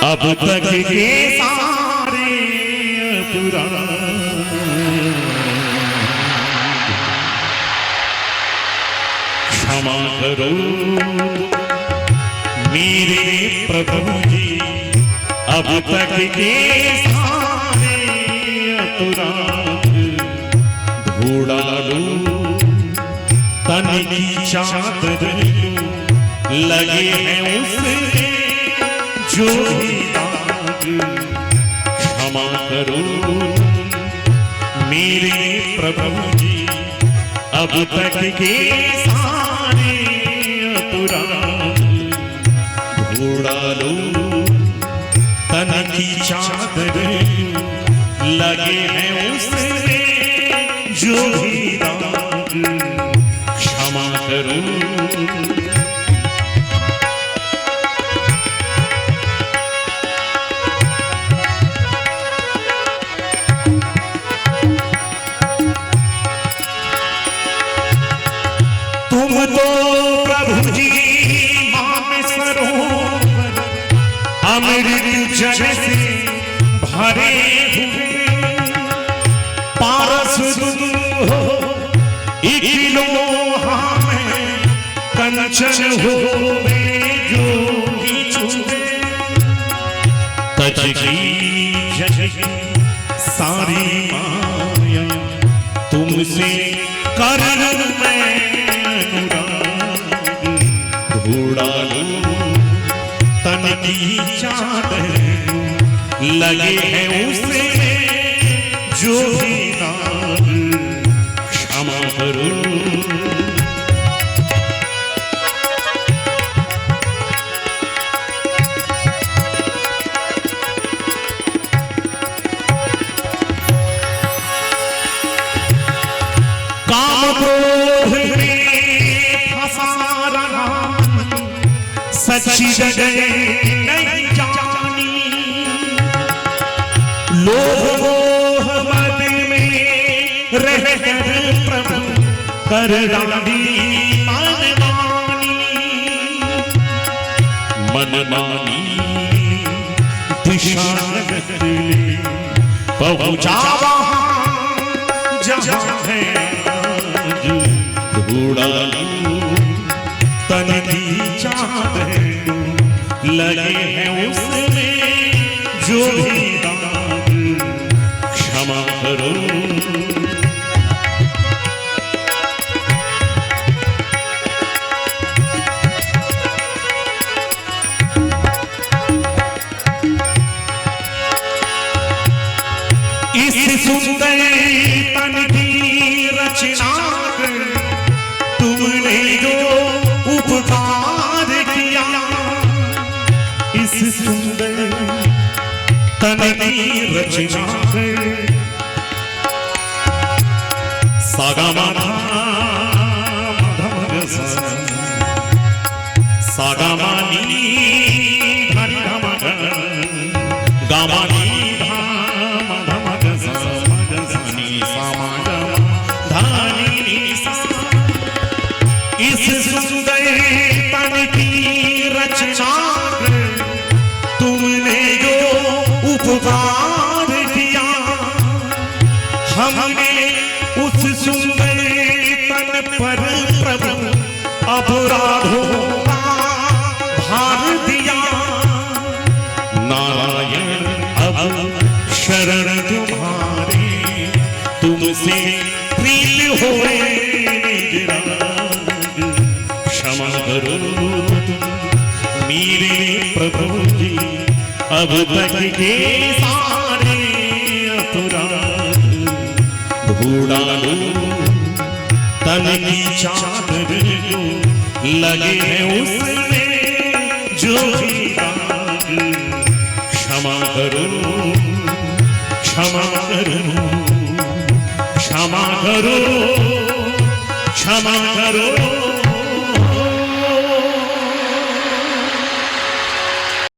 अब तक के सारे क्षमा करो मेरे प्रभु जी, अब तक के सारे अपराध धोड़ा लो, तन की चादर लगे हैं उसमें जो भी दाग। क्षमा करो मेरे प्रभु जी, अब तक के सारे अपराध धोड़ा लो, तन की चादर लगे हैं उसमें जो भी दाग। क्षमा करो तुम तो प्रभु जी मान सरोवर अमृत जल से भरे हुए, पारस तुम हो एक लोहा में कंचन हो जो भी छुए। तज की जग सारी माया तुमसे कर मैं धोड़ा लो, तन की चादर लगे हैं उसमें जो भी दाग। क्षमा करो काम क्रोध में फंसा रहा, सच्ची जगह नहीं जानी, लोभ मोह मद में रह कर प्रभु कर डाली मनमानी दिशा पहुंचा जहाँ है धोड़ा लो, तन की चादर लगे हैं उसमें जो भी दाग। क्षमा करो इस सुंदर तन की रचना तुमने जो उपकार किया, इस सुंदर तन की रचना सागा माधा सागा मानी धन धमग गामानी इस सुंदर तन की रचना तुमने जो उपकार किया, हमने उस सुंदर तन पर प्रभु अपराधों का भार दिया। नारायण अब शरण तुम्हारे, तुमसे प्रीत होए क्षमा करो मेरे प्रभु जी, अब तक के सारे अपराध धोड़ा लो, तन की चादर लगे हैं उसमें जो भी दाग। क्षमा करो क्षमा करो क्षमा करो क्षमा करो।